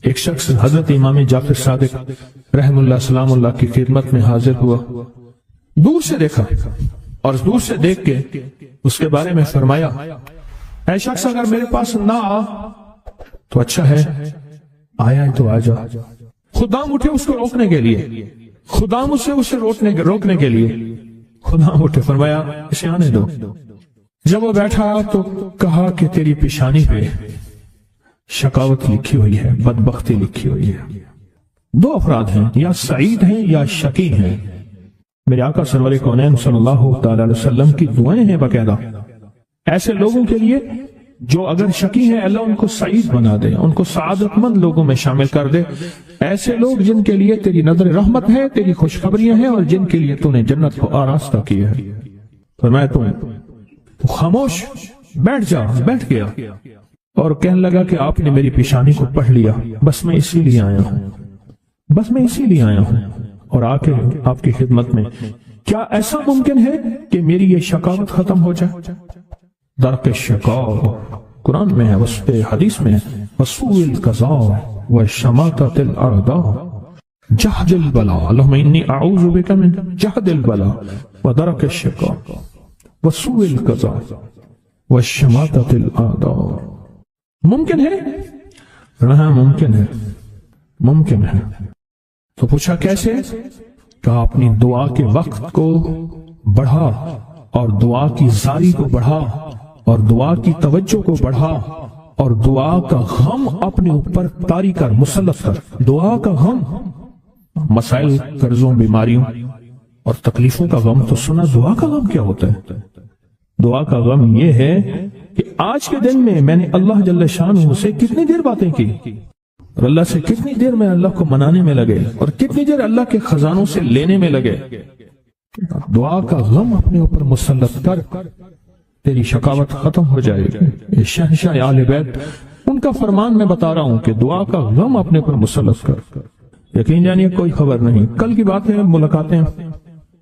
ایک شخص حضرت امام جعفر صادق رحم اللہ سلام اللہ کی خدمت میں حاضر ہوا، دور سے دیکھا اور دور سے دیکھ کے اس کے بارے میں فرمایا، اے شخص اگر میرے پاس نہ آ تو اچھا ہے، آیا ہے تو آ جا۔ خدام اٹھے اس کو روکنے کے لیے، خدام اسے روکنے کے لیے خدام اٹھے، فرمایا اسے آنے دو۔ جب وہ بیٹھا تو کہا کہ تیری پیشانی پہ شقاوت لکھی ہوئی ہے، بدبختی لکھی ہوئی ہے۔ دو افراد ہیں، یا سعید ہیں یا شقی ہیں۔ میرے آقا سرور کونین صلی اللہ تعالی علیہ وسلم کی دعائیں ہیں باقاعدہ ایسے لوگوں کے لیے جو اگر شقی ہیں، اللہ ان کو سعید بنا دے، ان کو سعادت مند لوگوں میں شامل کر دے۔ ایسے لوگ جن کے لیے تیری نظر رحمت ہے، تیری خوشخبریاں ہیں، اور جن کے لیے تو نے جنت کو آراستہ کیا ہے۔ فرمایا تو خاموش بیٹھ جا۔ بیٹھ گیا اور کہنے لگا کہ آپ نے میری پیشانی کو پڑھ لیا، بس میں اسی لیے آیا ہوں، بس میں اسی لیے آیا ہوں اور آ کے آپ کی خدمت میں۔ کیا ایسا ممکن ہے کہ میری یہ شقاوت ختم ہو جائے؟ درک الشقاء قرآن میں ہے، وصف حدیث میں ہے، وسوء القضاء وشماتۃ الاعداء جہد البلاء، اللہم انی اعوذ بک من جہد البلاء ودرک الشقاء وسوء القضاء وشماتۃ الاعداء۔ ممکن ہے؟ ہاں ممکن ہے، ممکن ہے۔ تو پوچھا کیسے؟ کہ اپنی دعا کے وقت کو بڑھا اور دعا کی زاری کو بڑھا اور دعا کی توجہ کو بڑھا اور دعا کا غم اپنے اوپر طاری کر، مسلط کر۔ دعا کا غم، مسائل، قرضوں، بیماریوں اور تکلیفوں کا غم تو سنا، دعا کا غم کیا ہوتا ہے؟ دعا کا غم یہ ہے کہ آج کے دن میں نے اللہ جل شانہ سے کتنی دیر باتیں کی اور اللہ سے کتنی دیر میں اللہ کو منانے میں لگے اور کتنی دیر اللہ کے خزانوں سے لینے میں لگے۔ دعا کا غم اپنے اوپر مسلط کر، تیری شقاوت ختم ہو جائے گی۔ شہنشاہ آل بیت ان کا فرمان میں بتا رہا ہوں کہ دعا کا غم اپنے اوپر مسلط کر۔ یقین جانیے کوئی خبر نہیں، کل کی بات ہے، ملاقاتیں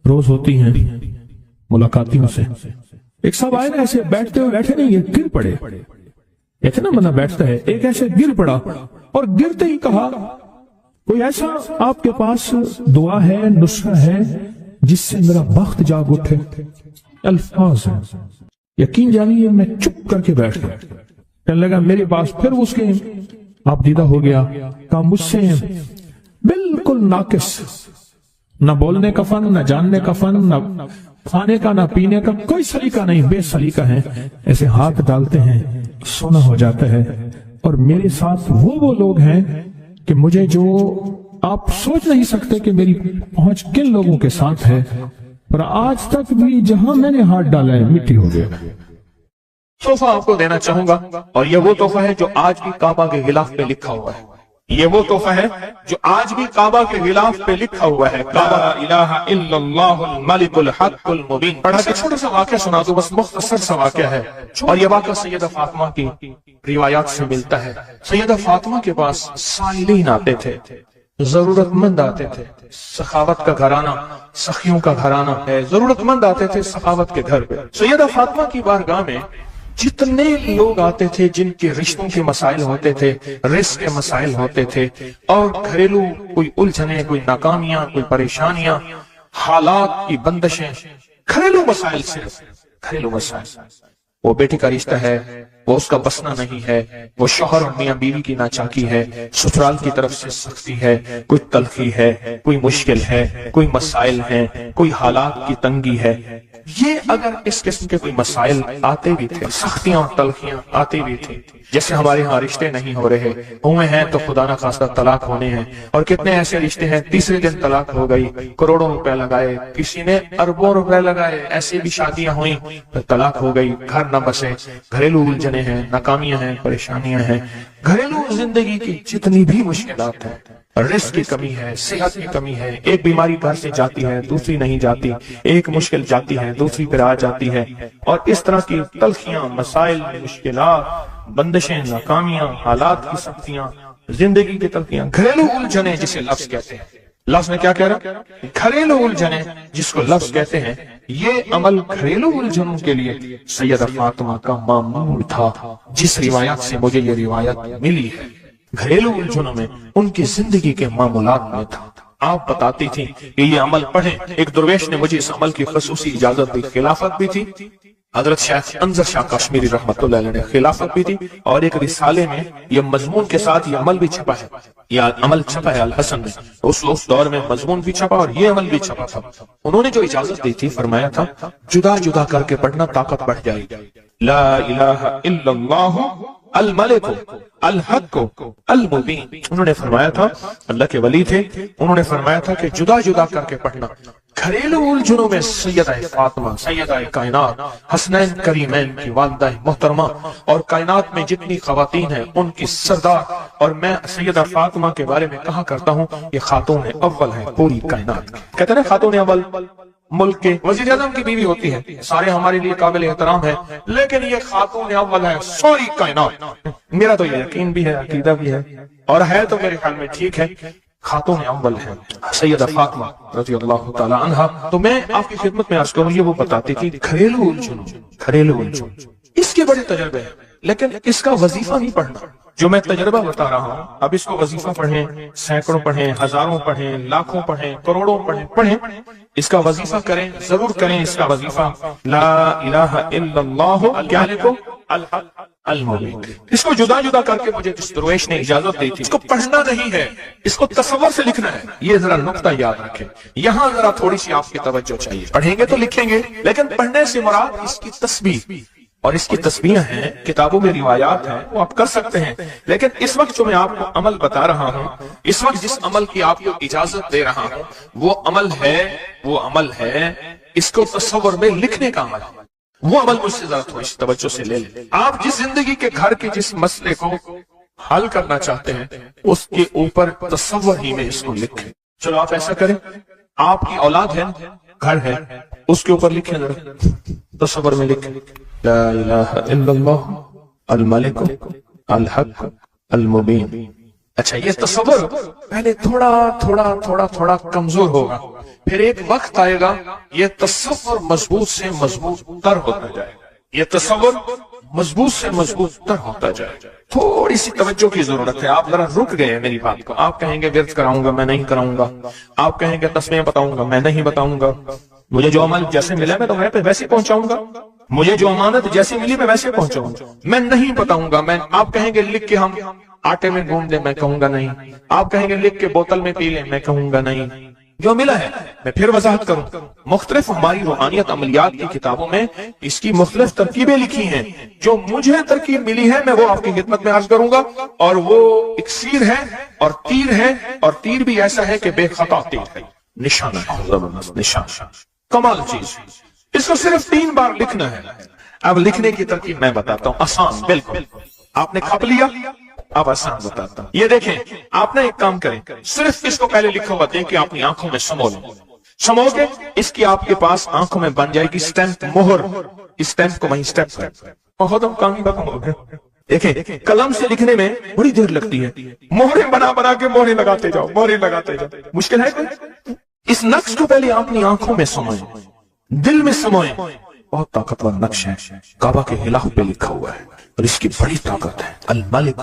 روز ہوتی ہیں ملاقاتیوں سے۔ ایک صاحب آئے نا، ایسے بیٹھتے ہوئے بیٹھے نہیں، یہ گر پڑے۔ اتنا بندہ بیٹھتا ہے، ایک ایسے گر پڑا اور گرتے ہی کہا، کوئی ایسا آپ کے پاس دعا ہے، نسخہ ہے جس سے میرا بخت جاگ اٹھے؟ الفاظ ہیں، یقین جانیے میں چپ کر کے بیٹھ گیا۔ کہنے لگا میرے پاس، پھر اس کے آپ دیدہ ہو گیا، کہا مجھ سے بالکل ناقص، نہ بولنے کا فن، نہ جاننے کا فن، نہ کھانے کا نہ پینے کا کوئی سلیقہ نہیں، بے سلیقہ ہے، ایسے ہاتھ ڈالتے ہیں سونا ہو جاتا ہے۔ اور میرے ساتھ وہ لوگ ہیں کہ مجھے جو آپ سوچ نہیں سکتے کہ میری پہنچ کن لوگوں کے ساتھ ہے، پر آج تک بھی جہاں میں نے ہاتھ ڈالا ہے مٹی ہو گیا۔ تحفہ آپ کو دینا چاہوں گا، اور یہ وہ تحفہ ہے جو آج بھی کعبہ کے غلاف پہ لکھا ہوا ہے۔ یہ وہ تحفہ ہے جو آج بھی کعبہ کے غلاف پہ لکھا ہوا ہے، لا الہ الا اللہ الملک الحق المبین۔ پڑھا کہ چھوٹا سا واقعہ سنا دو، بس مختصر سا واقعہ ہے، اور یہ واقعہ سیدہ فاطمہ کی روایات سے ملتا ہے۔ سیدہ فاطمہ کے پاس سائلین آتے تھے، ضرورت مند آتے تھے، سخاوت کا گھرانہ، سخیوں کا گھرانہ ہے، ضرورت مند آتے تھے سخاوت کے گھر پہ۔ سیدہ فاطمہ کی بارگاہ میں جتنے لوگ آتے تھے جن کے رشتوں کے مسائل ہوتے تھے، رزق کے مسائل ہوتے تھے، اور گھریلو کوئی الجھنیں، کوئی ناکامیاں، کوئی پریشانیاں، حالات کی بندشیں، گھریلو مسائل، صرف گھریلو مسائل، وہ بیٹی کا رشتہ ہے، وہ اس کا بسنا نہیں ہے، وہ شوہر اور میاں بیوی کی ناچاکی ہے، سسرال کی طرف سے سختی ہے، کوئی تلخی ہے، کوئی مشکل ہے، کوئی مسائل ہیں، کوئی حالات کی تنگی ہے۔ یہ اگر اس قسم کے کوئی مسائل آتے بھی تھے، سختیاں اور تلخیاں آتی بھی تھی، جیسے ہمارے ہاں رشتے نہیں ہو رہے، ہوئے ہیں تو خدا نہ خواستہ طلاق ہونے ہیں، اور کتنے ایسے رشتے ہیں تیسرے دن طلاق ہو گئی، کروڑوں روپے لگائے، کسی نے اربوں روپے لگائے، ایسے بھی شادیاں ہوئیں طلاق ہو گئی، گھر نہ بسے، گھریلو الجھنیں ہیں، ناکامیاں ہیں، پریشانیاں ہیں، گھریلو زندگی کی جتنی بھی مشکلات ہیں، رزق کی کمی ہے، صحت کی کمی ہے، ایک بیماری گھر سے جاتی ہے دوسری نہیں جاتی، ایک مشکل جاتی ہے دوسری پھر آ جاتی ہے، اور اس طرح کی تلخیاں، مسائل، مشکلات، بندشیں، ناکامیاں، حالات کی سختیاں، زندگی کی تلخیاں، گھریلو الجھنیں جسے لفظ کہتے ہیں۔ لفظ میں کیا کہہ رہا؟ گھریلو الجھنیں جس کو لفظ کہتے ہیں۔ یہ عمل گھریلو الجھنوں کے لیے سیدہ فاطمہ کا معمول تھا، جس روایت سے مجھے یہ روایت ملی ہے۔ घरेलू उलझनों में, उनकी जिंदगी के मामूलात में था। आप बताती थी कि ये अमल पढ़ें। एक दुर्वेश ने मुझे इस अमल की खसूसी इजाजत दी। खिलाफत भी थी, हजरत शेख अंजर शाह कश्मीरी रहमतुल्लाह अलैह ने खिलाफत भी थी, और एक रिसाले में ये मजमून के साथ ये अमल भी छपा है, या अमल छपा है अल हसन में। उस दौर में मजमून भी छपा और ये अमल भी छपा था। उन्होंने जो इजाजत दी थी, फरमाया था जुदा जुदा करके पढ़ना ताकत बढ़ जाएगी। ला इलाहा इल्लल्लाह अल मलिक अल हक अल मुबीन। उन्होंने फरमाया था, अल्लाह के वली थे, उन्होंने फरमाया था कि जुदा जुदा करके पढ़ना। घरेलू उलझनों में सैयदा फातिमा, सैयदा कायनात, हसनैन करीमैन की वालिदा मोहतरमा, और कायनात में जितनी खवातीन हैं उनकी सरदार। और मैं सैयदा फातिमा के बारे में कहा करता हूँ, ये खातून अव्वल है पूरी कायनात। कहते हैं खातून अव्वल मुल्क के वजीर आजम की बीवी होती है, सारे हमारे लिए काबिल एहतराम है, लेकिन ये खातून अव्वल है सारी कायनात। मेरा तो ये यकीन भी है, अकीदा भी है, और है तो मेरे ख्याल में ठीक है, खातून अव्वल है सैयदा फातिमा रज़ियल्लाहु ताला अन्हा। तो मैं आपकी खिदमत में अर्ज करूं, ये वो बताती थी घरेलू उलझन, इसके बड़े तजर्बे हैं, लेकिन इसका वजीफा नहीं पढ़ना। जो मैं तजर्बा बता रहा हूं, अब इसको वजीफा पढ़ें, सैकड़ों पढ़ें, हजारों पढ़ें, लाखों पढ़ें, करोड़ों पढ़ें, इसका वजीफा करें, जरूर करें इसका वजीफा। ला इलाहा इल्लल्लाह क्या लिखो अल हक अल मुबीन। इसको जुदा जुदा करके मुझे जिस दुर्वेश ने इजाजत दी थी, इसको पढ़ना नहीं है, इसको तसव्वुर से लिखना है। ये जरा नुक्ता याद रखें, यहाँ जरा थोड़ी सी आपकी तवज्जो चाहिए। पढ़ेंगे तो लिखेंगे, लेकिन पढ़ने से मुराद इसकी तस्बीह, और इसकी तस्बीह हैं, किताबों में रिवायात हैं, वो आप कर सकते हैं। लेकिन इस वक्त जो मैं आपको अमल बता रहा हूं, इस वक्त जिस अमल की आपको इजाजत दे रहा हूं, वो अमल है इसको तसव्वुर में लिखने का अमल। वो अमल मुझसे जरा थोड़ी सी तवज्जो से ले लें। आप जिस जिंदगी के घर के जिस मसले को हल करना चाहते हैं, उसके ऊपर तसव्वुर ही में इसको लिखें। चलो आप ऐसा करें, आपकी औलाद है, घर है, उसके ऊपर लिखें, जरा तसव्वुर में लिखें ला इलाहा इल्लल्लाह अल मलिक अल हक अल मुबीन। अच्छा, ये तसव्वुर पहले थोड़ा कमजोर होगा, फिर एक वक्त आएगा ये तसव्वुर मजबूत से मजबूत तर होता जाएगा। ये तसव्वुर मजबूत से मजबूत तर होता जाएगा। थोड़ी सी तवज्जो की जरूरत है। आप जरा रुक गए मेरी बात को। आप कहेंगे विर्द कराऊंगा, मैं नहीं कराऊंगा। आप कहेंगे तस्बीह बताऊंगा, मैं नहीं बताऊंगा। मुझे जो अमल जैसे मिला मैं तो वह पे वैसे पहुंचाऊंगा। मुझे जो अमानत जैसी मिली मैं वैसे पहुंचाऊंगा, मैं नहीं बताऊंगा। मैं आप कहेंगे लिख के हम आटे में गूंद लें, मैं कहूंगा नहीं। आप कहेंगे लिख के बोतल में पी लें, मैं कहूंगा नहीं। जो मिला है मैं फिर वजाहत करूं। मुख्तलिफ हमारी रूहानियत अमलियात की किताबों में इसकी मुख्तलिफ तरकीबें लिखी हैं। जो मुझे तरकीब मिली है मैं वो आपकी खिदमत में अर्ज करूंगा, और वो इक्सीर है और तीर है, और तीर भी ऐसा है कि बेखता तीर है, निशाना है, जबरदस्त निशान, कमाल चीज। इसको सिर्फ 3 बार लिखना है। अब लिखने की तरकीब मैं बताता हूं, आसान बिल्कुल। आपने खप लिया, अब आसान बताता हूं। ये देखें, आपने एक काम करें, सिर्फ इसको पहले लिखा हुआ दें कि अपनी आंखों में समो के इसकी आपके पास आंखों में बन जाएगी स्टैंप, मोहर। इस स्टैंप को वहीं स्टैंप कर, बहुत हम काम खत्म हो गया। देखें, कलम से लिखने में बड़ी देर लगती है, मोहरे बना के मोहरे लगाते जाओ, मुश्किल है कोई? इस नक्श को पहले अपनी आंखों में समोएं, दिल में समोएं। बहुत ताकतवर नक्श है, काबा के हिलाफ पे लिखा हुआ है, और इसकी बड़ी ताकत है। अल मलिक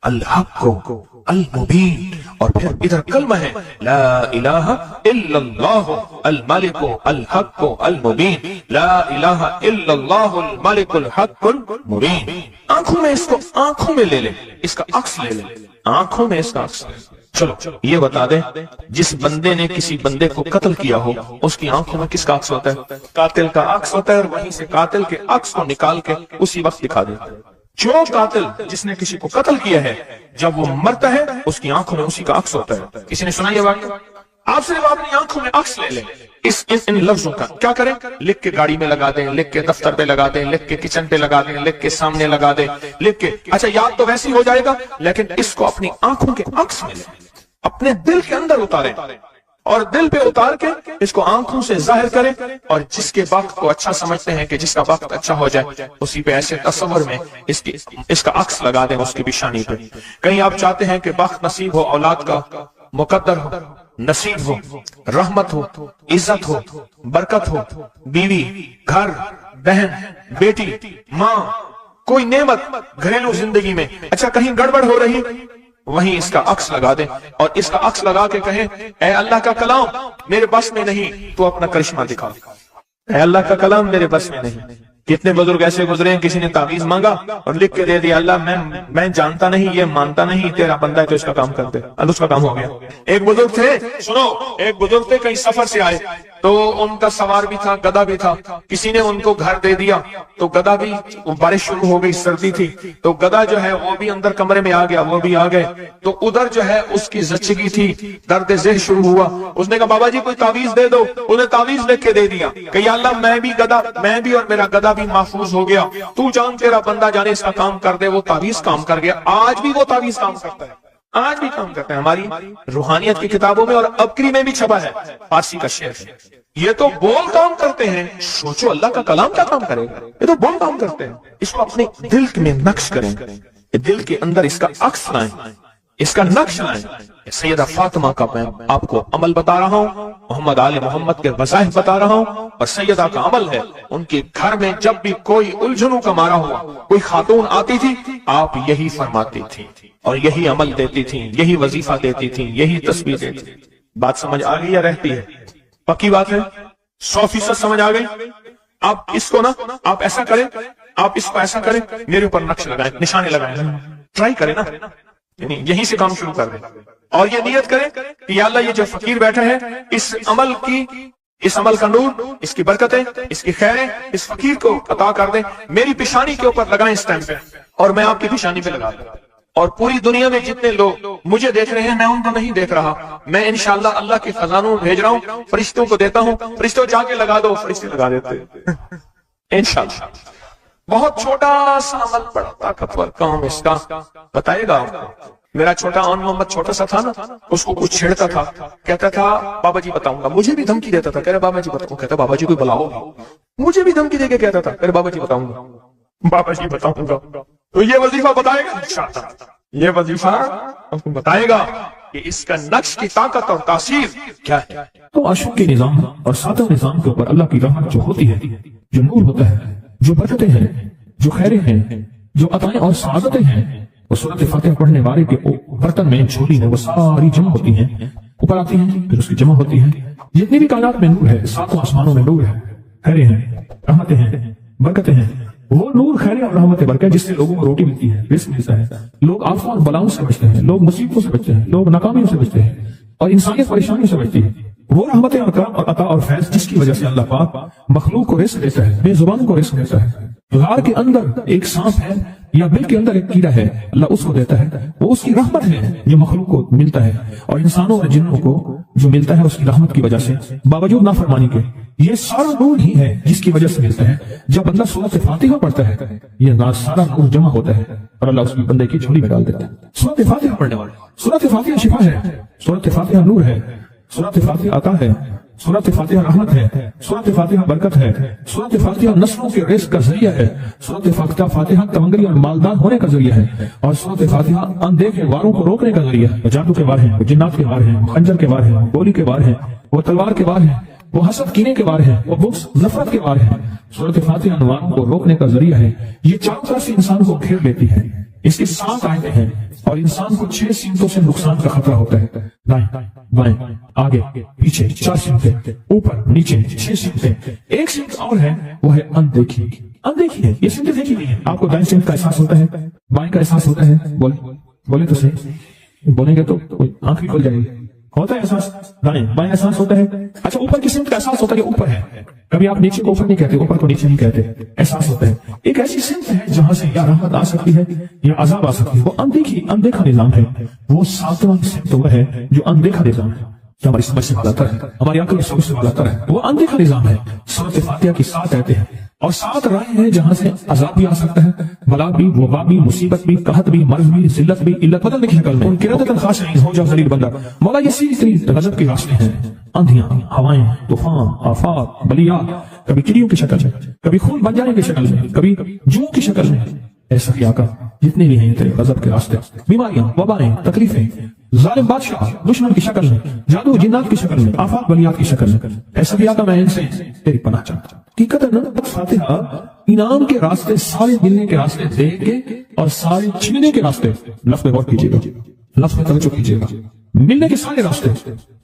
अल हक अल मुबीन, और फिर इधर कलमा है ला इलाहा इल्लल्लाह अल मलिक अल हक अल मुबीन, ला इलाहा इल्लल्लाह अल मलिक अल हक अल मुबीन। आंखों में इसको, आंखों में ले ले, इसका अक्स ले ले, आंखों में इसका अक्स। चलो ये बता दे, जिस बंदे ने किसी बंदे को कत्ल किया हो, उसकी आंखों में किसका अक्स होता है? कातिल का अक्स होता है, और वहीं से कातिल के अक्स को निकाल के उसी वक्त दिखा देता है। जो कातिल जिसने किसी को कत्ल किया है, जब वो मरता है उसकी आंखों में उसी का अक्स होता है। किसी ने सुना ये वाक़या? आप सिर्फ अपनी आंखों में अक्स ले लें। इन लफ्जों का क्या करें? लिख के गाड़ी में लगा दें, लिख के दफ्तर पे लगा दें, लिख के किचन पे लगा दें, लिख के सामने लगा दें, लिख के। अच्छा, याद तो वैसे ही हो जाएगा, लेकिन इसको अपनी आंखों के अक्स में लें, अपने दिल के अंदर उतारें, और दिल पे उतार के इसको आंखों से जाहिर करें। और जिसके वक्त को अच्छा समझते हैं कि जिसका वक्त अच्छा हो जाए, उसी पे ऐसे तस्वर में इसका अक्स लगा दें उसकी बिशानी पे। कहीं आप चाहते हैं कि वक्त नसीब हो, औलाद का मुकद्दर हो, नसीब हो, रहमत हो, इज्जत हो, बरकत हो, बीवी, घर, बहन, बेटी, माँ, कोई नेमत घरेलू जिंदगी में। अच्छा, कहीं गड़बड़ हो रही, وہیں اس کا عکس لگا دیں اور اس کا عکس لگا کے کہیں اے اللہ کا کلام میرے بس میں نہیں تو اپنا کرشمہ دکھا. اے اللہ کا کلام میرے بس میں نہیں. کتنے بزرگ ایسے گزرے ہیں کسی نے تعویذ مانگا اور لکھ کے دے دیا اللہ میں جانتا نہیں یہ مانتا نہیں تیرا بندہ ہے تو اس کا کام کر دے. اس کا کام ہو گیا. ایک بزرگ تھے سنو ایک بزرگ تھے کہیں سفر سے آئے تو ان کا سوار بھی تھا گدھا بھی تھا. کسی نے ان کو گھر دے دیا تو گدھا بھی بارش شروع ہو گئی سردی تھی تو گدھا جو ہے وہ بھی اندر کمرے میں آ گیا وہ بھی آ گئے تو ادھر جو ہے اس کی زچگی تھی درد ذہن شروع ہوا. اس نے کہا بابا جی کوئی تعویذ دے دو. انہیں تعویذ لکھ کے دے دیا کہ یا اللہ میں بھی اور میرا گدھا بھی محفوظ ہو گیا تو جان تیرا بندہ جانے اس کا کام کر دے. وہ تعویذ کام کر گیا. آج بھی وہ تعویذ کام کرتا ہے آج بھی کام کرتا ہے. ہماری روحانیت کی کتابوں میں اور ابکری میں بھی چھپا ہے فارسی کا شعر. یہ تو بول کام کرتے ہیں سوچو اللہ کا کلام کیا کام کرے گا. یہ تو بول کام کرتے ہیں. اس کو اپنے دل میں نقش کریں دل کے اندر اس کا عکس لائیں اس کا نقش لائیں. سیدہ فاطمہ کا میں آپ کو عمل بتا رہا ہوں محمد آل محمد کے وظائف بتا رہا ہوں اور سیدہ کا عمل ہے. ان کے گھر میں جب بھی کوئی الجھنوں کا مارا ہوا کوئی خاتون آتی تھی آپ یہی فرماتی تھی اور یہی عمل دیتی تھی یہی وظیفہ دیتی تھی یہی تسبیح دیتی تھی. بات سمجھ آ گئی یا رہتی ہے؟ پکی بات ہے 100% سمجھ آ گئی. آپ اس کو نا آپ ایسا کریں آپ اس کو ایسا کریں میرے اوپر نقش لگائیں نشانے لگائیں ٹرائی کریں نا یعنی یہیں سے کام شروع کر دیں اور یہ نیت کریں کہ یا اللہ یہ جو فقیر بیٹھے ہیں اس عمل کا نور اس کی برکتیں اس کی خیریں اس فقیر کو عطا کر دیں. میری پیشانی کے اوپر لگائیں اس ٹائم پہ اور میں آپ کی پیشانی پہ لگا دوں اور پوری دنیا میں جتنے لوگ مجھے دیکھ رہے ہیں میں ان کو نہیں دیکھ رہا. میں انشاءاللہ اللہ کے خزانوں بھیج رہا ہوں فرشتوں کو دیتا ہوں فرشتوں جا کے لگا دو فرشتے لگا دیتے انشاءاللہ. بہت چھوٹا سا عمل بڑا طاقتور کام اس کا بتائے گا آپ کو. میرا چھوٹا آن محمد چھوٹا سا تھا نا اس کو کچھ چھیڑتا تھا کہتا تھا بابا جی بتاؤں گا. مجھے بھی دھمکی دیتا تھا کہہ رہا بابا جی بتاؤں کہتا بابا جی کوئی بلاؤ مجھے بھی دھمکی دے کے کہتا تھا کہہ رہا بابا جی بتاؤں گا بابا جی بتاؤں گا. تو یہ وظیفہ بتائے گا انشاءاللہ. یہ وظیفہ آپ کو بتائے گا کہ اس کا نقش کی طاقت اور تاثیر کیا ہے. تو عاشق کے نظام اور سادہ نظام کے اوپر اللہ کی رحمت جو ہوتی ہے جو نور ہوتا ہے جو برکتیں ہیں جو خیریں ہیں جو عطائیں اور سعادتیں ہیں وہ سورۃ فاتحہ پڑھنے والے کے برتن میں جھولی میں وہ ساری جمع ہوتی ہیں اوپر آتی ہیں پھر اس کی جمع ہوتی ہیں. جتنی بھی کائنات میں نور ہے ساتوں آسمانوں میں نور ہے خیریں ہیں رحمتیں ہیں برکتیں ہیں. وہ نور خیر اور رحمت برکت جس سے لوگوں کو روٹی ملتی ہے رزق ملتا ہے. لوگ آفات اور بلاؤں سے بچتے ہیں لوگ مصیبتوں سے بچتے ہیں لوگ ناکامیوں سے بچتے ہیں اور انسانیت پریشانیوں سے بچتی ہے. وہ رحمت اور کرم اور عطا اور فیض جس کی وجہ سے اللہ پاک مخلوق کو رزق دیتا ہے بے زبانوں کو رزق دیتا ہے. غار کے اندر ایک سانپ ہے یا بل کے اندر ایک کیڑا ہے اللہ اس کو دیتا ہے. وہ اس کی رحمت ہے جو مخلوق کو ملتا ہے اور انسانوں اور جنوں کو جو ملتا ہے اس کی رحمت کی وجہ سے باوجود نافرمانی کے. یہ سارا نور ہی ہے جس کی وجہ سے ملتا ہے. جب بندہ سورۃ فاتحہ پڑھتا ہے یہ سارا نور جمع ہوتا ہے اور اللہ اس کی بندے کی جھولی میں ڈال دیتا ہے. سورۃ فاتحہ پڑھنے والے سورۃ فاتحہ شفا ہے سورۃ فاتحہ نور ہے سورۃ فاتحہ عطا ہے سورۃ فاتحہ رحمت ہے سورۃ فاتحہ برکت ہے سورۃ فاتحہ نسلوں کے رزق کا ذریعہ ہے سورۃ فاتحہ تمنگری اور مالدار ہونے کا ذریعہ ہے اور سورۃ فاتحہ اندیکھے واروں کو روکنے کا ذریعہ ہے. وہ جادو کے وار ہیں وہ جنات کے وار ہیں وہ خنجر کے وار ہیں وہ گولی کے وار ہیں وہ تلوار کے وار ہیں وہ حسد کینے کے وار ہیں وہ بغض نفرت کے وار ہیں. سورۃ فاتحہ انواروں کو روکنے کا ذریعہ ہے. یہ چاروں طرف سے انسان کو گھیر لیتی ہے. اس کے 7 آیتیں ہیں اور انسان کو 6 سمتوں سے نقصان کا خطرہ ہوتا ہے. دائیں بائیں آگے پیچھے 4 سمتیں اوپر نیچے 6 سمتیں. ایک سمت اور ہے وہ ہے اندیکھی. اندیکھی ہے یہ سمتیں دیکھی نہیں ہے. آپ کو دائیں سمت کا احساس ہوتا ہے بائیں کا احساس ہوتا ہے. بولے تو صحیح بولیں گے تو آنکھ بھی کھل جائے گی. ہوتا ہے احساس دائیں بائیں احساس ہوتا ہے. اچھا اوپر کی سمت کا احساس ہوتا ہے کہ اوپر ہے. کبھی آپ نیچے کو اوپر نہیں کہتے اوپر کو نیچے نہیں کہتے. احساس ہوتا ہے ایک ایسی سمت ہے جہاں سے یا رحمت آ سکتی ہے یا عذاب آ سکتی ہے. وہ اندیکھا نظام ہے. وہ 7واں سمت وہ ہے جو اندیکھا نظام ہے. ہماری سمجھ سے بالاتر ہے ہماری عقل اور سوچ سے بالاتر ہے. وہ اندیکھا نظام ہے. سورۃ فاتحہ کی 7 آیتیں ہیں اور 7 راہیں ہیں جہاں سے عذاب بھی آ سکتا ہے بلا بھی وبا بھی مصیبت بھی قحط بھی مرض بھی ذلت بھی علت بدلنے کی شکل میں. ان قرۃ خاشعین ہو جا ذلیل بندہ. مولا یہ سیدھی غضب کے راستے ہیں. آندھیاں ہوائیں طوفان آفات بلیات کبھی چڑیوں کی شکل میں کبھی خون بن جانے کی شکل میں کبھی جوں کی شکل میں. ایسا کیا کا جتنے بھی ہیں تیرے غضب کے راستے بیماریاں وبائیں تکلیفیں ظالم بادشاہ دشمن کی شکل میں جادو جنات کی شکل میں آفات بلیات کی شکل میں. ایسا کیا کا میں ان سے تیری پناہ چاہتا ہوں. حقیقت فاتحہ انعام کے راستے سارے ملنے کے راستے دے کے اور سارے چھیننے کے راستے لفظ غور کیجیے گا. लफ्ज में तवज्जो कीजिएगा। मिलने के सारे रास्ते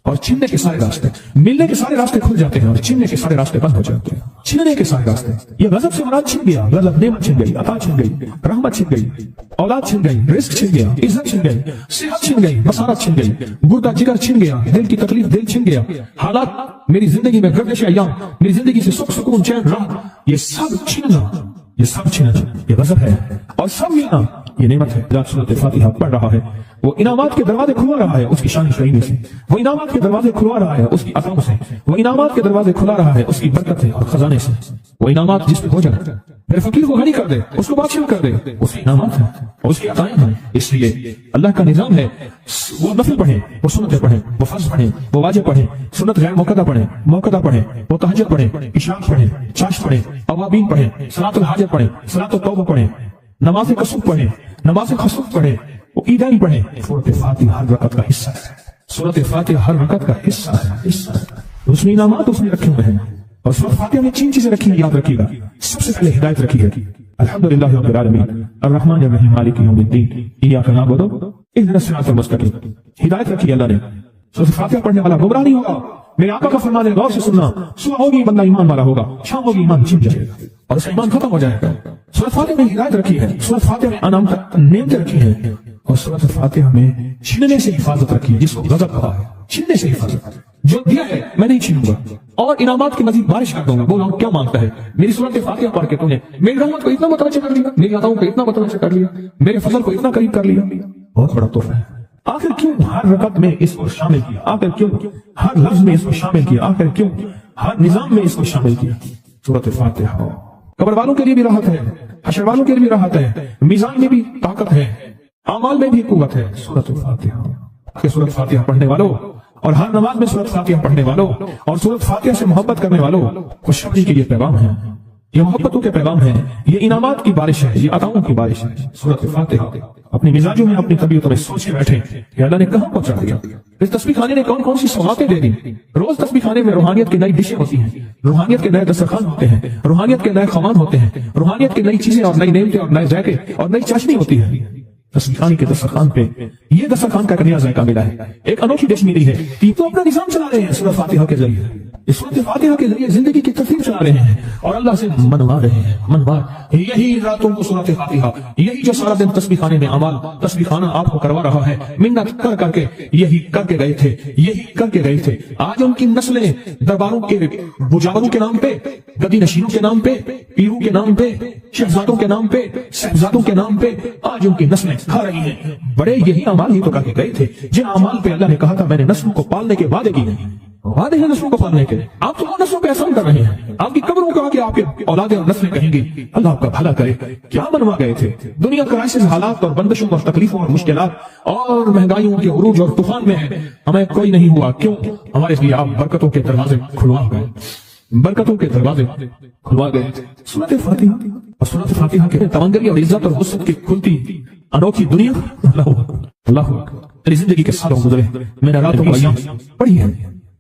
और छीनने के सारे रास्ते, मिलने के सारे रास्ते खुल जाते हैं और छीनने के सारे रास्ते बंद हो जाते हैं। छीनने के सारे रास्ते, ये गजब से मुराद छिन गया, गजब नेमत छिन गई, अता छिन गई, रहमत छिन गई, औलाद छिन गई, रिस्क छिन गया, इज्जत छिन गई, सेहत छिन गई, मसारत छिन गई, गुर्दा जिगर छिन गया, दिल की तकलीफ दिल छिन गया, हालात मेरी जिंदगी में गर्दिश अय्याम, मेरी जिंदगी से सुख सुकून चैन रहा, ये सब छीनना, ये सब छीनना ये गजब है और सब मिलना ये नेमत है। जब सूरत फातिहा पढ़ रहा है वो इनामात के दरवाजे खुलवा रहा है उसकी शान करीमी से, वो इनामात के दरवाजे खुलवा रहा है उसकी अताओं से, वो इनामात के दरवाजे खुला रहा है उसकी बरकत से और खजाने से। वो इनामात जिस पे हो जाए मेरे फकीर को गनी कर दे, उसको बादशाह कर दे, उसके इनामात है और उसकी अताएं हैं। इसलिए अल्लाह का निजाम है, वो नफल पढ़े, वो सुन्नतें पढ़े, वो फर्ज पढ़े, वो वाजिब पढ़े, सुन्नत गैर मुक़द्दा पढ़े, मुक़द्दा पढ़े, वो तहज्जुद पढ़े, इशराक पढ़े, चाश पढ़े, अवाबीन पढ़े, सलातुल हाजत पढ़े, सलातुल तौबा पढ़े, नमाज कसूफ पढ़े, नमाज खसूफ पढ़े, वो ईदैन पढ़े। सूरत फातिहा हर रकत का हिस्सा है, सूरत फातिहा हर रकत का हिस्सा है। उसमें इनामात उसने रखे हुए हैं और सूरत फातिहा में 3 चीजें रखी हैं, याद रखिएगा। सबसे पहले हिदायत रखी है, अल्हम्दुलिल्लाहि रब्बिल आलमीन अर्रहमानिर रहीम मालिकि यौमिद्दीन इय्याका नअबुदु व इहदिनस सिरातल मुस्तकीम। हिदायत रखी है अल्लाह ने। सूरत फातिहा पढ़ने वाला गुमराह नहीं होगा। मेरे आका का फरमान है, गौर से सुनना, सुबह होगी बंदा ईमान वाला होगा, शाम होगी ईमान छिप जाएगा और उसका ईमान खत्म हो जाएगा। सूरत फातिहा में हिदायत रखी है, सूरत फातिहा में अनाम नेमतें रखी है और सूरत फातिहा में छीनने से हिफाजत रखी है, जिसको गजब कहा है, छीनने से हिफाजत। जो दिया है मैं नहीं छीनूंगा और इनामात की मजीद बारिश कर दूंगा। बोलो क्या मांगता है? मेरी सूरत फातिहा पढ़ के तूने मेरी रहमत को इतना मुतवज्जो कर लिया, मेरी अताओं को इतना मुतवज्जो कर लिया, मेरे फजल को इतना करीब कर लिया, बहुत बड़ा तोहफा है। आखिर क्यों हर रकत में इसको शामिल किया? आखिर क्यों हर लफ्ज में इसको शामिल किया? आखिर क्यों हर निजाम में इसको शामिल किया? सूरत फातिहा कब्र वालों के लिए भी राहत है, हशर वालों के लिए भी राहत है, मीजान में भी ताकत है, अमाल में भी कुव्वत है। सूरत फातिहा, सूरत फातिहा पढ़ने वालों और हर नमाज में सूरत फातिहा पढ़ने वालों और सूरत फातिहा से मोहब्बत करने वालों खुशखबरी के ये पैगाम है, ये मोहब्बतों के पैगाम है, ये इनामात की बारिश है, ये अताओं की बारिश है। सूरत फातिहा अपनी मिजाजों में अपनी तबीयतों में सोच के बैठे कि अल्लाह ने कहां पहुंचा दिया। इस तस्बीह खाने ने कौन कौन सी सौगातें दे दी। रोज तस्बीह खाने में रूहानियत की नई डिशें होती हैं, रूहानियत के नए दस्तरखान होते हैं, रूहानियत के नए खमान होते हैं, रूहानियत की नई चीजें और नई नेमतें और नए जायके और नई चाशनी होती है। तस्बीह के दस्तरखान पे ये दस्तरखान का नया जायका मिला है, एक अनोखी डिश मिली है। तीन तो अपना निजाम चला रहे हैं सूरत फातिहा के जरिए, इस सूरत फातिहा के जरिए जिंदगी की तरतीब चला रहे हैं और अल्लाह से मनवा रहे हैं, मनवा। यही रातों को सूरत फातिहा, यही जो सारा दिन तस्बीह खाने में अमाल तस्बीह खाना आपको करवा रहा है, मिन्नत कर करके यही करके गए थे, यही करके गए थे। आज उनकी नस्लें दरबारों के बुजावरों के नाम पे, गदी नशीनों के नाम पे, पीरों के नाम पे, शहजादों के नाम पे, साहबजादों के नाम पे आज उनकी नस्लें खा रही हैं। बड़े यही अमाल ही तो करके गए थे जिन अमाल पे अल्लाह ने कहा था मैंने नस्लों को पालने के वादे किए हैं, वादे हैं नस्लों को पालने के। आप तो नस्लों पे एहसान कर रहे हैं, आपकी कब्रों को आके आपके औलादे और नस्लें कहेंगी अल्लाह आपका भला करे। क्या बनवा गए थे? दुनिया क्राइसिस हालात और बंदिशों और तकलीफों और मुश्किलात और महंगाइयों के उरूज और तूफान में है, हमें कोई नहीं हुआ। क्यों? हमारे लिए आप बरकतों के दरवाजे खुलवा गए, बरकतों के दरवाजे खुलवा गए। सूरत फातिहा और सूरत फातिहा के तमंगरी और इज्जत और वसत की खुलती अनोखी दुनिया। अल्लाह मेरी जिंदगी के सालों गुजरे, मैंने रातों को अय्याम पढ़ी है,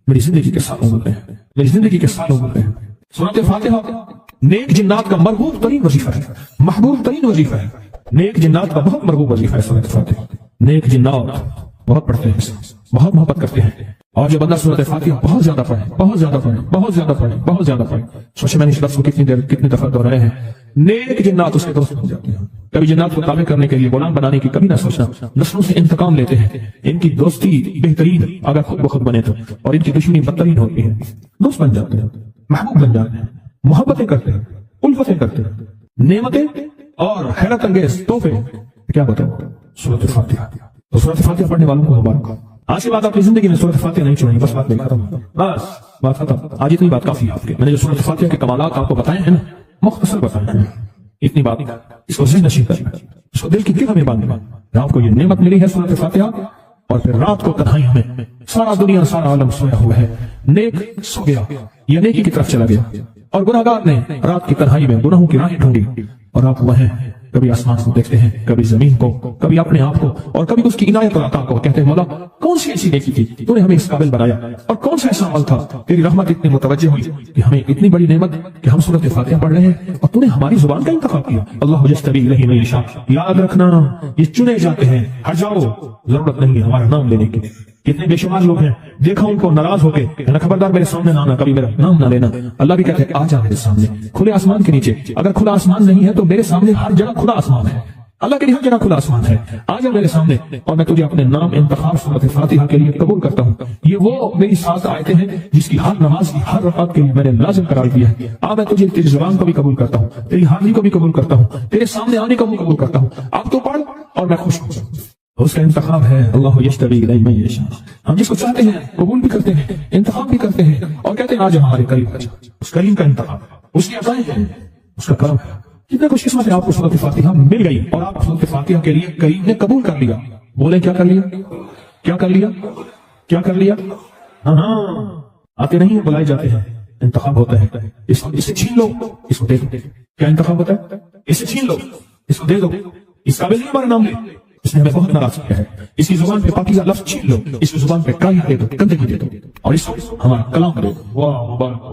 मेरी जिंदगी के सालों गुजरे, मेरी जिंदगी के सालों गुजरे। सूरत फातिहा नेक जिन्नात का मरगूब तरीन वजीफा है, महबूब तरीन वजीफा है, नेक जिन्नात का बहुत मरगूब वजीफा है। सूरत फातिहा नेक जिन्नात बहुत पढ़ते हैं, बहुत मोहब्बत करते हैं और जो बंदा सूरत फातिहा बहुत ज्यादा पढ़े, बहुत ज्यादा पढ़े, बहुत ज्यादा पढ़े, बहुत ज्यादा पढ़े, सोचे मैंने इस लफ्ज़ को कितनी देर कितनी दफा दोहराए हैं, नेक जिन्नात उसके दोस्त बन जाते हैं। कभी जिन्नात को ताबे करने के लिए, गुलाम बनाने की कभी ना सोचना, नस्लों से इंतकाम लेते हैं। इनकी दोस्ती बेहतरीन अगर खुद बखुद बने तो, और इनकी दुश्मनी बदतरीन होती है। दोस्त बन जाते हैं, महबूब बन जाते हैं, मोहब्बतें करते हैं, उल्फतें करते हैं, नेमतें और हैरत अंगेज तोहफे। क्या बताओ सूरत फातिहा। तो सूरत फातिहा पढ़ने वालों को मुबारक। आज के बाद अपनी जिंदगी में सूरत फातिहा नहीं छोड़ेंगे, बस बात नहीं खत्म, बस बात खत्म। आज इतनी बात काफी है आपके। मैंने जो सूरत फातिहा के कमालात आपको बताए हैं ना, मुख्तसर बताए हैं, इतनी बात इसको ज़हन नशीं करना, इसको दिल की किरण में बांधना। आपको ये नेमत मिली है सूरत फातिहा और फिर रात को तन्हाइयों में सारा दुनिया सारा आलम सोया हुआ है, नेक सो गया, ये नेकी की तरफ चला गया और गुनाहगार ने रात की तन्हाई में गुनाहों की राहें ढूंढी और आप वह हैं कभी आसमान को देखते हैं, कभी जमीन को, कभी अपने आप को और कभी उसकी इनायत और अता को। कहते हैं मौला कौन सी ऐसी नेकी थी तूने हमें इस काबिल बनाया और कौन सा ऐसा अमल था तेरी रहमत इतनी मुतवज्जो हुई कि हमें इतनी बड़ी नेमत कि हम सूरत फातिहा पढ़ रहे हैं और तूने हमारी जुबान का इंतखाब किया। अल्लाह यस्तबी इलैहि मन यशा, याद रखना ये चुने जाते हैं, हट जाओ ضرورت نہیں ہے ہمارا نام لینے کی. کتنے بے شمار لوگ ہیں دیکھا ان کو ناراض ہو کے کہنا خبردار میرے سامنے نہ آنا, کبھی میرا نام نہ لینا. اللہ بھی کہتے ہیں آ جا میرے سامنے کھلے آسمان کے نیچے. اگر کھلا آسمان نہیں ہے تو میرے سامنے ہر جگہ کھلا آسمان ہے. اللہ کے لیے ہر جگہ کھلا آسمان ہے. آ جا میرے سامنے اور میں تجھے اپنے نام انتخاب سورۃ فاتحہ کے لیے قبول کرتا ہوں. یہ وہ میری 7 آیتیں ہیں جس کی ہر نماز کی ہر رکعت کے لیے میں نے لازم قرار دیا ہے. اب میں تجھے تیری زبان کو بھی قبول کرتا ہوں, تیری حاضری کو بھی قبول کرتا ہوں, تیرے سامنے آنے کو بھی قبول کرتا ہوں. اب تو پڑھ اور میں خوش ہوں. اس کا انتخاب ہے اللہ یجتبی الیہ من یشاء. ہم جس کو چاہتے ہیں قبول بھی کرتے ہیں, انتخاب بھی کرتے ہیں اور کہتے ہیں آج ہمارے قریب آ جا. اس کریم کا انتخاب ہے, اس کی عطائیں ہیں, اس کا کرم ہے. کتنا خوش قسمت ہے آپ کو سورۃ فاتحہ مل گئی اور آپ سورۃ فاتحہ کے لیے کریم نے قبول کر لیا. بولے کیا کر لیا, کیا کر لیا, کیا کر لیا؟ ہاں آتے نہیں بلائے جاتے ہیں. انتخاب ہوتا ہے, اسے چھین لو, اس کو دے دو. کیا انتخاب ہوتا ہے؟ اسے چھین لو, اس کو دے دو. اس قابل نہیں ہمارا نام لے, اس نے ہمیں بہت ناراض کیا ہے. اس کی زبان پہ پاکیزہ لفظ چھین لو, اس کی زبان پہ کایا دے دو, گندگی دے دو اور اس کو ہمارا کلام دے دو. واہ مبارک.